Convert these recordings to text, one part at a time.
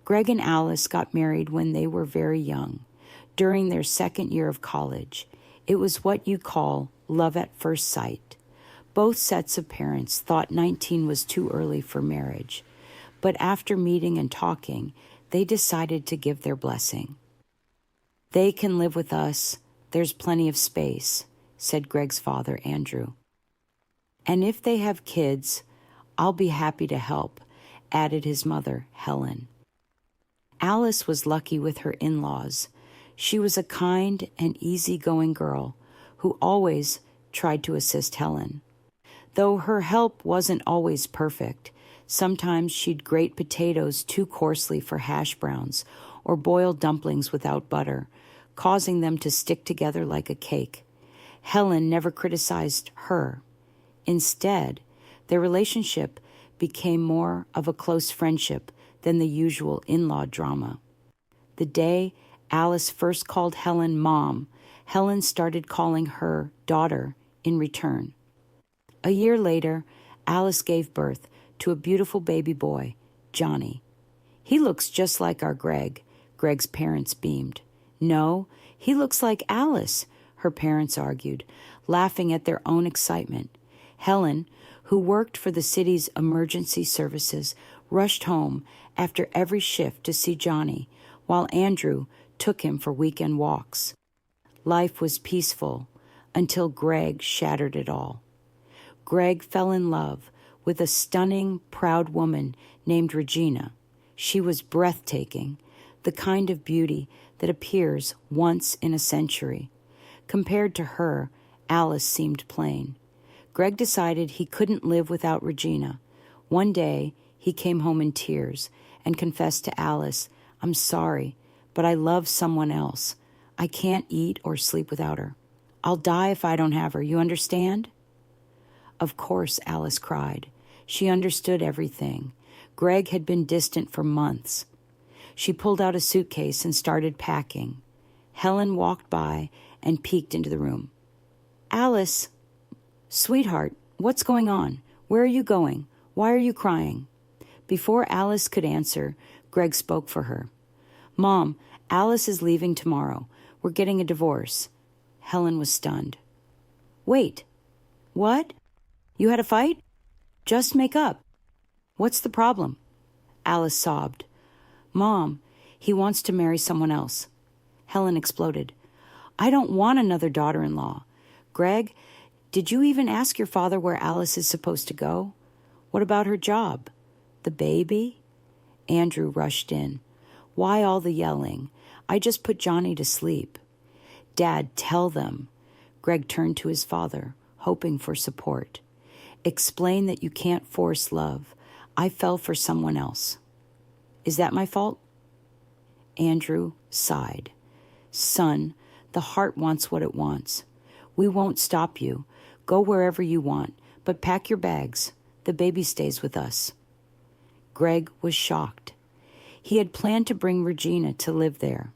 Greg and Alice got married when they were very young, during their second year of college. It was what you call love at first sight. Both sets of parents thought 19 was too early for marriage, but after meeting and talking, they decided to give their blessing. "They can live with us. There's plenty of space," said Greg's father, Andrew. "And if they have kids, I'll be happy to help," added his mother, Helen. Alice was lucky with her in-laws. She was a kind and easygoing girl who always tried to assist Helen. Though her help wasn't always perfect, sometimes she'd grate potatoes too coarsely for hash browns or boil dumplings without butter, causing them to stick together like a cake. Helen never criticized her. Instead, their relationship became more of a close friendship than the usual in-law drama. The day Alice first called Helen Mom, Helen started calling her daughter in return. A year later, Alice gave birth to a beautiful baby boy, Johnny. "He looks just like our Greg," Greg's parents beamed. "No, he looks like Alice," her parents argued, laughing at their own excitement. Helen, who worked for the city's emergency services, rushed home after every shift to see Johnny, while Andrew took him for weekend walks. Life was peaceful until Greg shattered it all. Greg fell in love with a stunning, proud woman named Regina. She was breathtaking, the kind of beauty that appears once in a century. Compared to her, Alice seemed plain. Greg decided he couldn't live without Regina. One day, he came home in tears and confessed to Alice, "I'm sorry, but I love someone else. I can't eat or sleep without her. I'll die if I don't have her, you understand?" Of course, Alice cried. She understood everything. Greg had been distant for months. She pulled out a suitcase and started packing. Helen walked by and peeked into the room. "Alice, sweetheart, what's going on? Where are you going? Why are you crying?" Before Alice could answer, Greg spoke for her. "Mom, Alice is leaving tomorrow. We're getting a divorce." Helen was stunned. "Wait, what? You had a fight? Just make up. What's the problem?" Alice sobbed. "Mom, he wants to marry someone else." Helen exploded. "I don't want another daughter-in-law. Greg, did you even ask your father where Alice is supposed to go? What about her job? The baby?" Andrew rushed in. "Why all the yelling? I just put Johnny to sleep." "Dad, tell them." Greg turned to his father, hoping for support. "Explain that you can't force love. I fell for someone else." "Is that my fault?" Andrew sighed. "Son, the heart wants what it wants. We won't stop you. Go wherever you want, but pack your bags. The baby stays with us." Greg was shocked. He had planned to bring Regina to live there,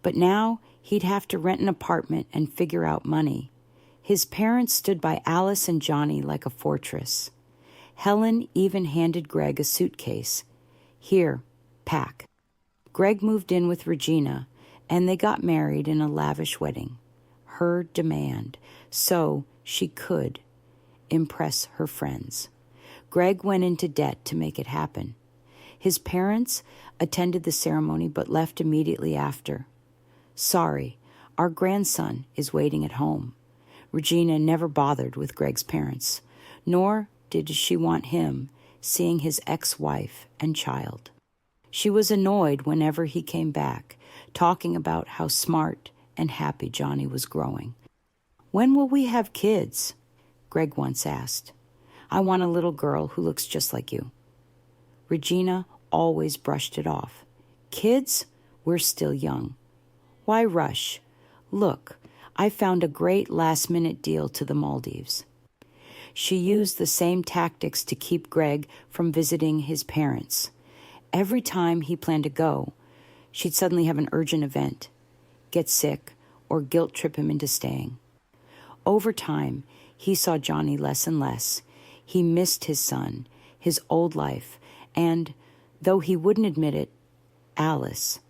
but now he'd have to rent an apartment and figure out money. His parents stood by Alice and Johnny like a fortress. Helen even handed Greg a suitcase. "Here, pack." Greg moved in with Regina, and they got married in a lavish wedding. Her demand, so she could impress her friends. Greg went into debt to make it happen. His parents attended the ceremony but left immediately after. "Sorry, our grandson is waiting at home." Regina never bothered with Greg's parents, nor did she want him seeing his ex-wife and child. She was annoyed whenever he came back, talking about how smart and happy Johnny was growing. "When will we have kids?" Greg once asked. "I want a little girl who looks just like you." Regina always brushed it off. "Kids? We're still young. Why rush? Look, I found a great last-minute deal to the Maldives." She used the same tactics to keep Greg from visiting his parents. Every time he planned to go, she'd suddenly have an urgent event, get sick, or guilt trip him into staying. Over time, he saw Johnny less and less. He missed his son, his old life, and, though he wouldn't admit it, Alice.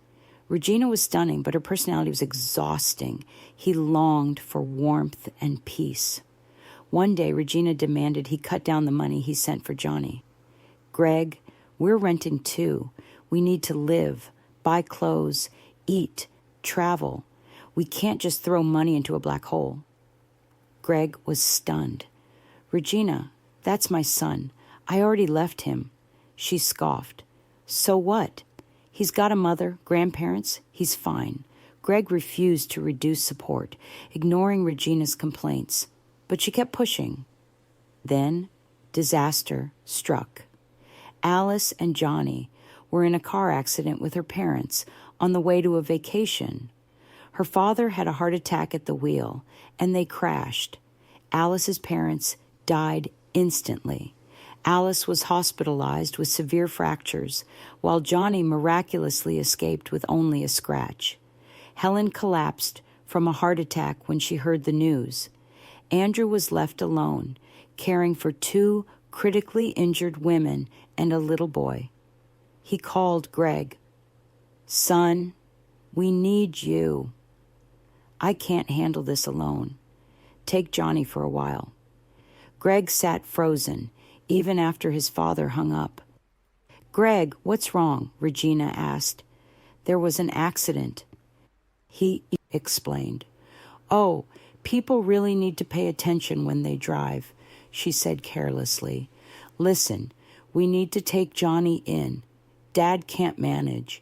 Regina was stunning, but her personality was exhausting. He longed for warmth and peace. One day, Regina demanded he cut down the money he sent for Johnny. Greg, we're renting too. We need to live, buy clothes, eat, travel. We can't just throw money into a black hole. Greg was stunned. Regina, that's my son. I already left him. She scoffed. So what? He's got a mother, grandparents. He's fine. Greg refused to reduce support, ignoring Regina's complaints. But she kept pushing. Then, disaster struck. Alice and Johnny were in a car accident with her parents on the way to a vacation. Her father had a heart attack at the wheel, and they crashed. Alice's parents died instantly. Alice was hospitalized with severe fractures, while Johnny miraculously escaped with only a scratch. Helen collapsed from a heart attack when she heard the news. Andrew was left alone, caring for 2 critically injured women and a little boy. He called Greg. Son, we need you. I can't handle this alone. Take Johnny for a while. Greg sat frozen, even after his father hung up. Greg, what's wrong? Regina asked. There was an accident. He explained. Oh, people really need to pay attention when they drive, she said carelessly. Listen, we need to take Johnny in. Dad can't manage.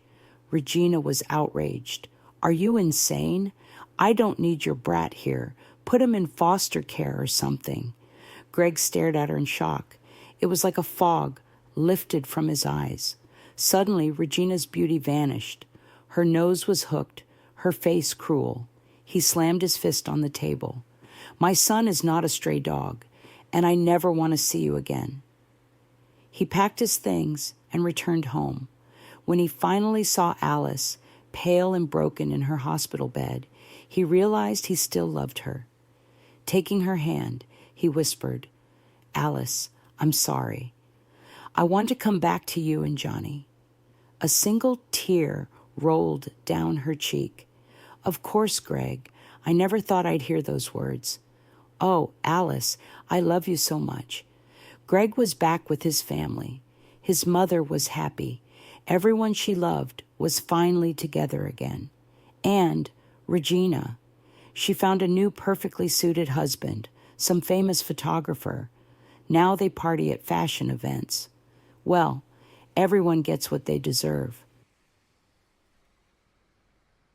Regina was outraged. Are you insane? I don't need your brat here. Put him in foster care or something. Greg stared at her in shock. It was like a fog lifted from his eyes. Suddenly, Regina's beauty vanished. Her nose was hooked, her face cruel. He slammed his fist on the table. My son is not a stray dog, and I never want to see you again. He packed his things and returned home. When he finally saw Alice, pale and broken in her hospital bed, he realized he still loved her. Taking her hand, he whispered, Alice, I'm sorry. I want to come back to you and Johnny. A single tear rolled down her cheek. Of course, Greg. I never thought I'd hear those words. Oh, Alice, I love you so much. Greg was back with his family. His mother was happy. Everyone she loved was finally together again. And Regina. She found a new perfectly suited husband, some famous photographer. Now they party at fashion events. Well, everyone gets what they deserve.